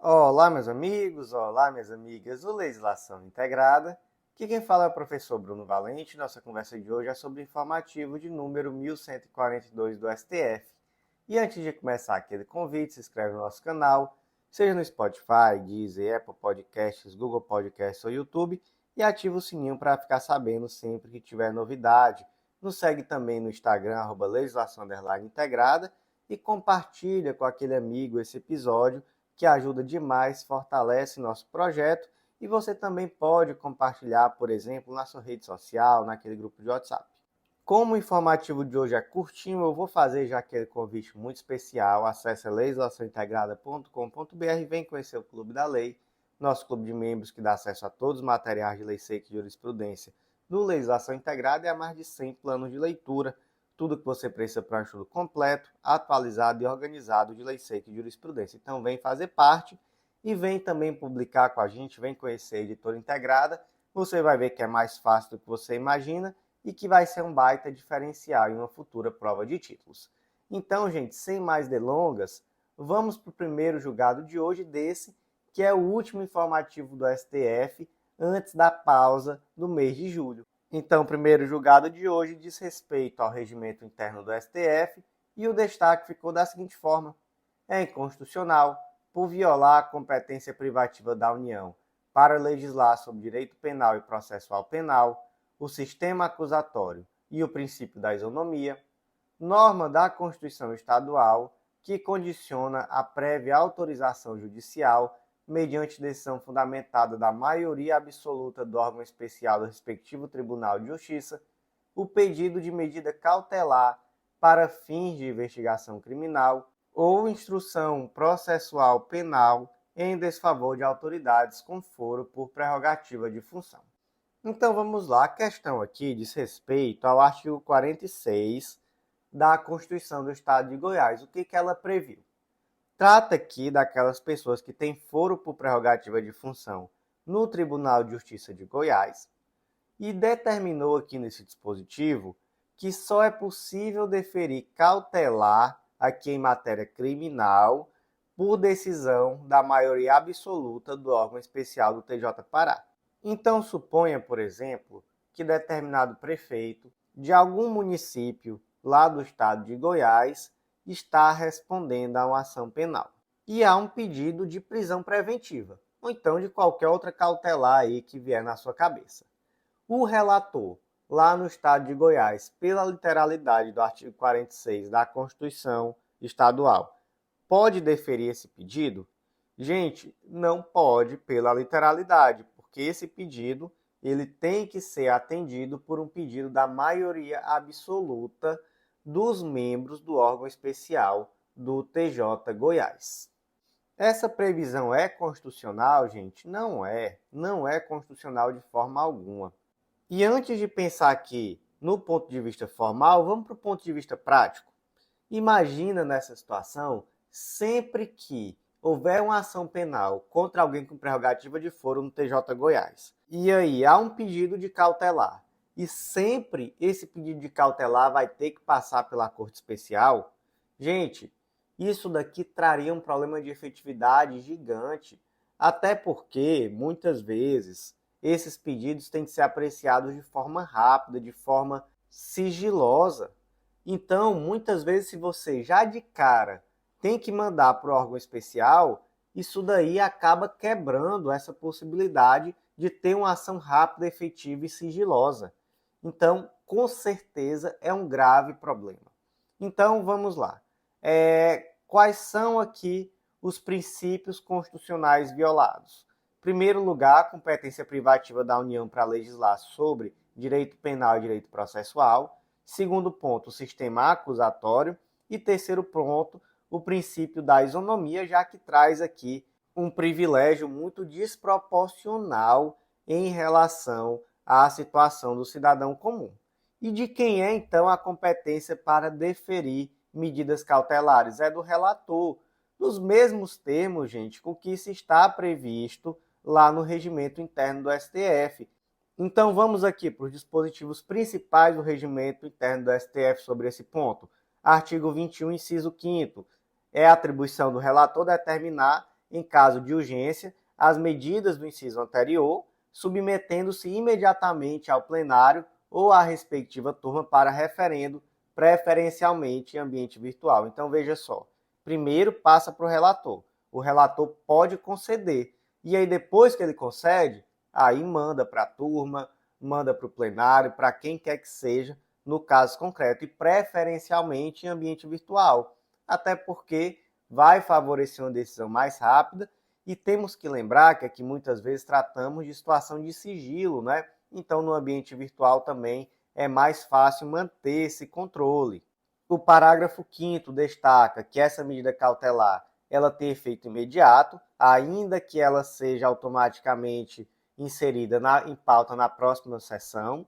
Olá, meus amigos, olá, minhas amigas do Legislação Integrada. Aqui quem fala é o professor Bruno Valente. Nossa conversa de hoje é sobre o informativo de número 1142 do STF. E antes de começar aquele convite, se inscreve no nosso canal, seja no Spotify, Deezer, Apple Podcasts, Google Podcasts ou YouTube, e ativa o sininho para ficar sabendo sempre que tiver novidade. Nos segue também no Instagram, @legislação_integrada, e compartilha com aquele amigo esse episódio, que ajuda demais, fortalece nosso projeto, e você também pode compartilhar, por exemplo, na sua rede social, naquele grupo de WhatsApp. Como o informativo de hoje é curtinho, eu vou fazer já aquele convite muito especial. Acesse legislaçãointegrada.com.br e vem conhecer o Clube da Lei, nosso clube de membros que dá acesso a todos os materiais de lei seca e jurisprudência do Legislação Integrada e a mais de 100 planos de leitura. Tudo que você precisa para um estudo completo, atualizado e organizado de lei seca e jurisprudência. Então vem fazer parte e vem também publicar com a gente, vem conhecer a Editora Integrada. Você vai ver que é mais fácil do que você imagina e que vai ser um baita diferencial em uma futura prova de títulos. Então, gente, sem mais delongas, vamos para o primeiro julgado de hoje desse, que é o último informativo do STF antes da pausa do mês de julho. Então, o primeiro julgado de hoje diz respeito ao regimento interno do STF e o destaque ficou da seguinte forma: é inconstitucional por violar a competência privativa da União para legislar sobre direito penal e processual penal, o sistema acusatório e o princípio da isonomia, norma da Constituição Estadual que condiciona a prévia autorização judicial mediante decisão fundamentada da maioria absoluta do órgão especial do respectivo Tribunal de Justiça, o pedido de medida cautelar para fins de investigação criminal ou instrução processual penal em desfavor de autoridades com foro por prerrogativa de função. Então vamos lá, a questão aqui diz respeito ao artigo 46 da Constituição do Estado de Goiás. O que ela previu? Trata aqui daquelas pessoas que têm foro por prerrogativa de função no Tribunal de Justiça de Goiás e determinou aqui nesse dispositivo que só é possível deferir cautelar aqui em matéria criminal por decisão da maioria absoluta do órgão especial do TJ Pará. Então suponha, por exemplo, que determinado prefeito de algum município lá do estado de Goiás está respondendo a uma ação penal. E há um pedido de prisão preventiva, ou então de qualquer outra cautelar aí que vier na sua cabeça. O relator, lá no estado de Goiás, pela literalidade do artigo 46 da Constituição Estadual, pode deferir esse pedido? Gente, não pode pela literalidade, porque esse pedido ele tem que ser atendido por um pedido da maioria absoluta dos membros do órgão especial do TJ Goiás. Essa previsão é constitucional, gente? Não é constitucional de forma alguma. E antes de pensar aqui no ponto de vista formal, vamos para o ponto de vista prático. Imagina nessa situação, sempre que houver uma ação penal contra alguém com prerrogativa de foro no TJ Goiás, e aí há um pedido de cautelar, e sempre esse pedido de cautelar vai ter que passar pela Corte Especial, gente, isso daqui traria um problema de efetividade gigante, até porque, muitas vezes, esses pedidos têm que ser apreciados de forma rápida, de forma sigilosa. Então, muitas vezes, se você já de cara tem que mandar para o órgão especial, isso daí acaba quebrando essa possibilidade de ter uma ação rápida, efetiva e sigilosa. Então, com certeza, é um grave problema. Então, vamos lá. Quais são aqui os princípios constitucionais violados? Em primeiro lugar, a competência privativa da União para legislar sobre direito penal e direito processual. Segundo ponto, o sistema acusatório. E terceiro ponto, o princípio da isonomia, já que traz aqui um privilégio muito desproporcional em relação à situação do cidadão comum. E de quem é, então, a competência para deferir medidas cautelares? É do relator, nos mesmos termos, gente, com que se está previsto lá no regimento interno do STF. Então, vamos aqui para os dispositivos principais do regimento interno do STF sobre esse ponto. Artigo 21, inciso 5º, é a atribuição do relator determinar em caso de urgência, as medidas do inciso anterior, submetendo-se imediatamente ao plenário ou à respectiva turma para referendo, preferencialmente em ambiente virtual. Então, veja só, primeiro passa para o relator. O relator pode conceder, e aí depois que ele concede, aí manda para a turma, manda para o plenário, para quem quer que seja, no caso concreto, e preferencialmente em ambiente virtual, até porque vai favorecer uma decisão mais rápida, e temos que lembrar que aqui muitas vezes tratamos de situação de sigilo, né? Então no ambiente virtual também é mais fácil manter esse controle. O parágrafo 5º destaca que essa medida cautelar ela tem efeito imediato, ainda que ela seja automaticamente inserida em pauta na próxima sessão.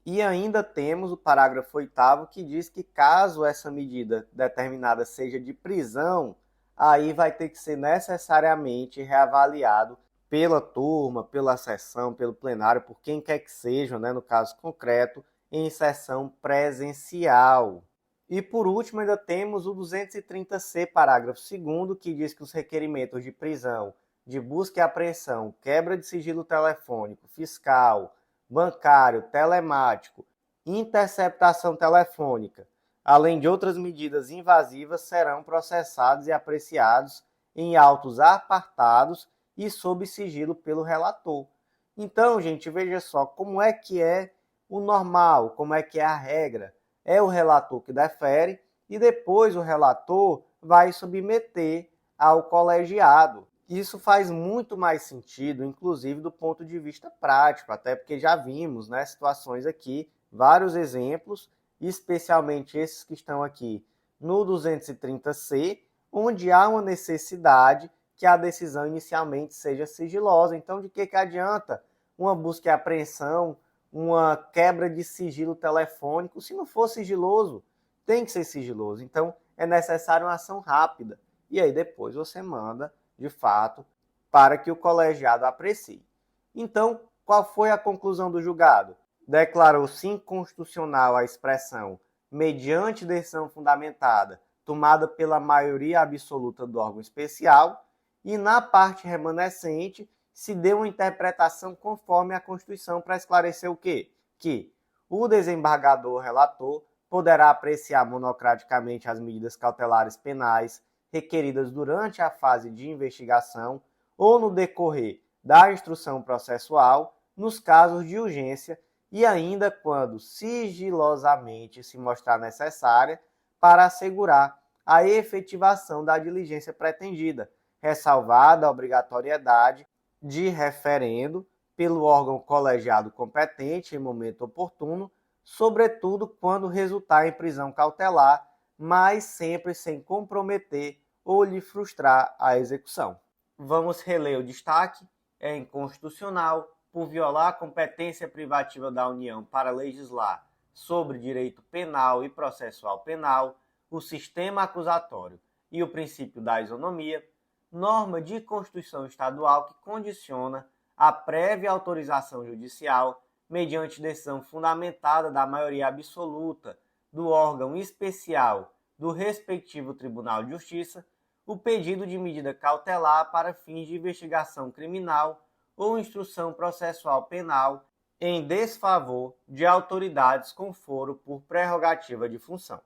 E ainda temos o parágrafo 8º que diz que caso essa medida determinada seja de prisão, aí vai ter que ser necessariamente reavaliado pela turma, pela sessão, pelo plenário, por quem quer que seja, né, no caso concreto, em sessão presencial. E por último, ainda temos o 230C, parágrafo 2º, que diz que os requerimentos de prisão, de busca e apreensão, quebra de sigilo telefônico, fiscal, bancário, telemático, interceptação telefônica, além de outras medidas invasivas, serão processados e apreciados em autos apartados e sob sigilo pelo relator. Então, gente, veja só como é que é o normal, como é que é a regra. É o relator que defere e depois o relator vai submeter ao colegiado. Isso faz muito mais sentido, inclusive do ponto de vista prático, até porque já vimos, né, situações aqui, vários exemplos, especialmente esses que estão aqui no 230C, onde há uma necessidade que a decisão inicialmente seja sigilosa. Então, de que adianta uma busca e apreensão, uma quebra de sigilo telefônico, se não for sigiloso? Tem que ser sigiloso. Então, é necessário uma ação rápida. E aí depois você manda, de fato, para que o colegiado aprecie. Então, qual foi a conclusão do julgado? Declarou-se inconstitucional a expressão mediante decisão fundamentada, tomada pela maioria absoluta do órgão especial, e na parte remanescente se deu uma interpretação conforme a Constituição para esclarecer o quê? Que o desembargador relator poderá apreciar monocraticamente as medidas cautelares penais requeridas durante a fase de investigação ou no decorrer da instrução processual, nos casos de urgência e ainda quando sigilosamente se mostrar necessária para assegurar a efetivação da diligência pretendida, ressalvada a obrigatoriedade de referendo pelo órgão colegiado competente em momento oportuno, sobretudo quando resultar em prisão cautelar, mas sempre sem comprometer ou lhe frustrar a execução. Vamos reler o destaque. É inconstitucional por violar a competência privativa da União para legislar sobre direito penal e processual penal, o sistema acusatório e o princípio da isonomia, norma de Constituição Estadual que condiciona a prévia autorização judicial, mediante decisão fundamentada da maioria absoluta do órgão especial do respectivo Tribunal de Justiça, o pedido de medida cautelar para fins de investigação criminal ou instrução processual penal em desfavor de autoridades com foro por prerrogativa de função.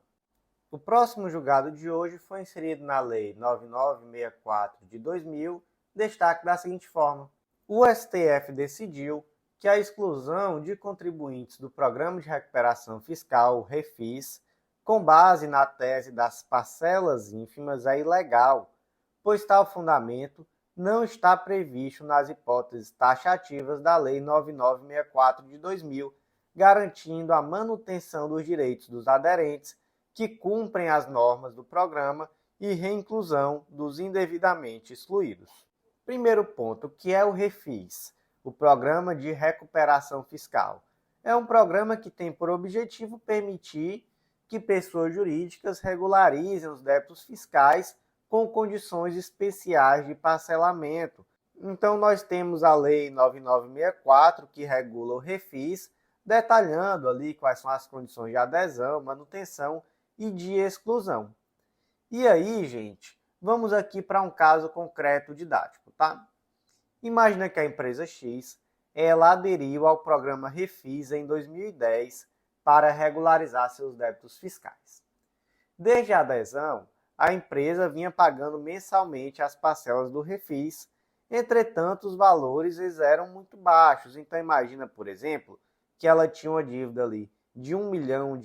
O próximo julgado de hoje foi inserido na Lei 9964 de 2000, destaque da seguinte forma: o STF decidiu que a exclusão de contribuintes do Programa de Recuperação Fiscal, REFIS, com base na tese das parcelas ínfimas, é ilegal, pois tal fundamento não está previsto nas hipóteses taxativas da Lei 9964 de 2000, garantindo a manutenção dos direitos dos aderentes que cumprem as normas do programa e reinclusão dos indevidamente excluídos. Primeiro ponto, que é o REFIS, o Programa de Recuperação Fiscal. É um programa que tem por objetivo permitir que pessoas jurídicas regularizem os débitos fiscais com condições especiais de parcelamento. Então, nós temos a Lei 9964, que regula o REFIS, detalhando ali quais são as condições de adesão, manutenção e de exclusão. E aí, gente, Vamos aqui para um caso concreto didático, tá? Imagina que a empresa X, ela aderiu ao programa Refis em 2010 para regularizar seus débitos fiscais. Desde a adesão, a empresa vinha pagando mensalmente as parcelas do Refis, entretanto os valores eram muito baixos. Então imagina, por exemplo, que ela tinha uma dívida ali de R$ 1 milhão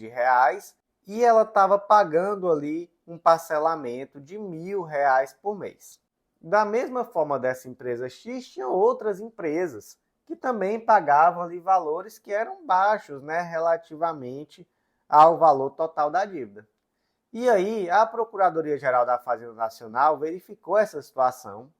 e ela estava pagando ali um parcelamento de R$ 1.000 por mês. Da mesma forma dessa empresa X, tinha outras empresas que também pagavam ali valores que eram baixos, né, relativamente ao valor total da dívida. E aí, a Procuradoria-Geral da Fazenda Nacional verificou essa situação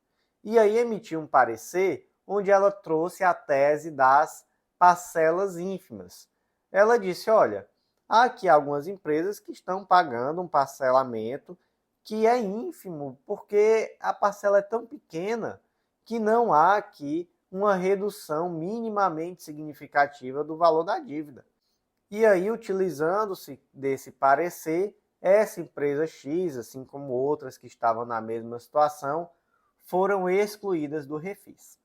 e aí emitiu um parecer onde ela trouxe a tese das parcelas ínfimas. Ela disse, olha, há aqui algumas empresas que estão pagando um parcelamento que é ínfimo, porque a parcela é tão pequena que não há aqui uma redução minimamente significativa do valor da dívida. E aí, utilizando-se desse parecer, essa empresa X, assim como outras que estavam na mesma situação, foram excluídas do Refis.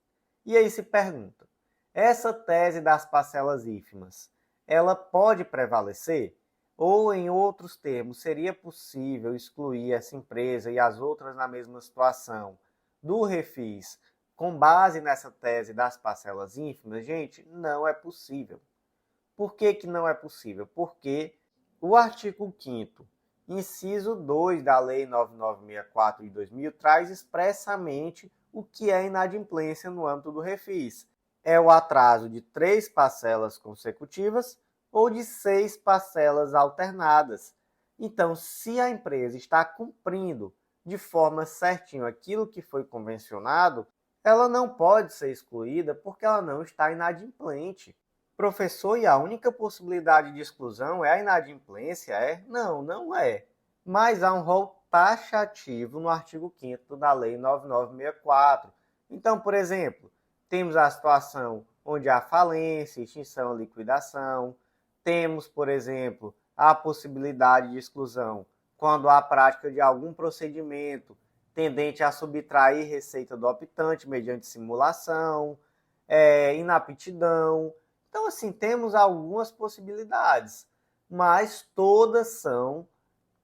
E aí se pergunta, essa tese das parcelas ínfimas, ela pode prevalecer? Ou, em outros termos, seria possível excluir essa empresa e as outras na mesma situação do Refis com base nessa tese das parcelas ínfimas? Gente, não é possível. Por que não é possível? Porque o artigo 5º, inciso 2 da Lei 9964 de 2000 traz expressamente o que é inadimplência no âmbito do Refis. É o atraso de 3 parcelas consecutivas ou de 6 parcelas alternadas. Então, se a empresa está cumprindo de forma certinha aquilo que foi convencionado, ela não pode ser excluída porque ela não está inadimplente. Professor, e a única possibilidade de exclusão é a inadimplência? Não, não é. Mas há um rol taxativo no artigo 5º da Lei 9964. Então, por exemplo, temos a situação onde há falência, extinção, liquidação. Temos, por exemplo, a possibilidade de exclusão quando há prática de algum procedimento tendente a subtrair receita do optante mediante simulação, inaptidão. Então, assim, temos algumas possibilidades, mas todas são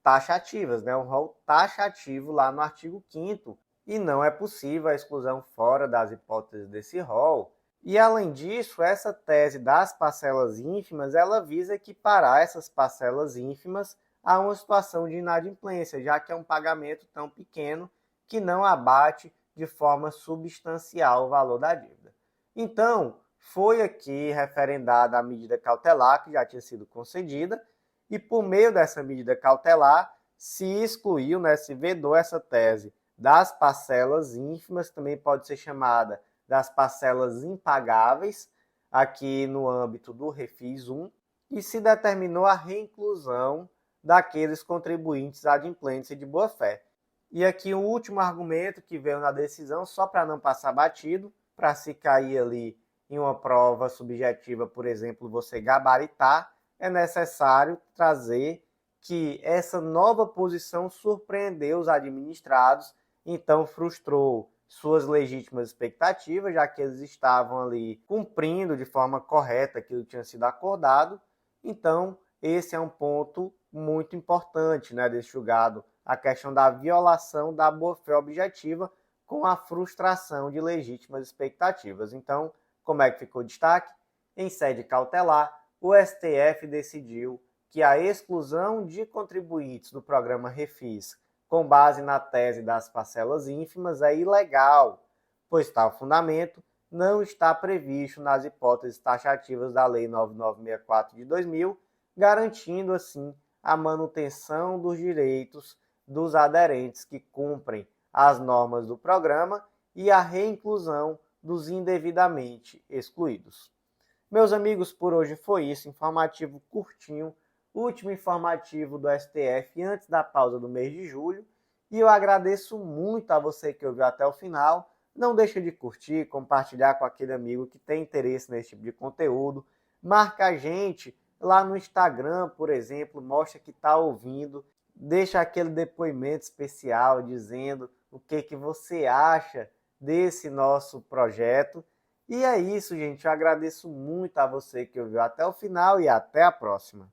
taxativas, né? Um rol taxativo lá no artigo 5º, e não é possível a exclusão fora das hipóteses desse rol. E, além disso, essa tese das parcelas ínfimas, ela visa equiparar essas parcelas ínfimas a uma situação de inadimplência, já que é um pagamento tão pequeno que não abate de forma substancial o valor da dívida. Então, foi aqui referendada a medida cautelar que já tinha sido concedida e, por meio dessa medida cautelar, se excluiu, né, se vedou essa tese das parcelas ínfimas, também pode ser chamada das parcelas impagáveis, aqui no âmbito do Refis 1, e se determinou a reinclusão daqueles contribuintes adimplentes e de boa-fé. E aqui o último argumento que veio na decisão, só para não passar batido, para se cair ali em uma prova subjetiva, por exemplo, você gabaritar, é necessário trazer que essa nova posição surpreendeu os administrados, então frustrou suas legítimas expectativas, já que eles estavam ali cumprindo de forma correta aquilo que tinha sido acordado. Então, esse é um ponto muito importante, né, desse julgado, a questão da violação da boa-fé objetiva com a frustração de legítimas expectativas. Então, como é que ficou o destaque? Em sede cautelar, o STF decidiu que a exclusão de contribuintes do programa Refis com base na tese das parcelas ínfimas é ilegal, pois tal fundamento não está previsto nas hipóteses taxativas da Lei 9964 de 2000, garantindo assim a manutenção dos direitos dos aderentes que cumprem as normas do programa e a reinclusão dos indevidamente excluídos. Meus amigos, por hoje foi isso, informativo curtinho, último informativo do STF antes da pausa do mês de julho, e eu agradeço muito a você que ouviu até o final. Não deixe de curtir, compartilhar com aquele amigo que tem interesse nesse tipo de conteúdo, marca a gente lá no Instagram, por exemplo, mostra que está ouvindo deixa aquele depoimento especial dizendo o que você acha desse nosso projeto. E é isso, gente. Eu agradeço muito a você que ouviu até o final e até a próxima.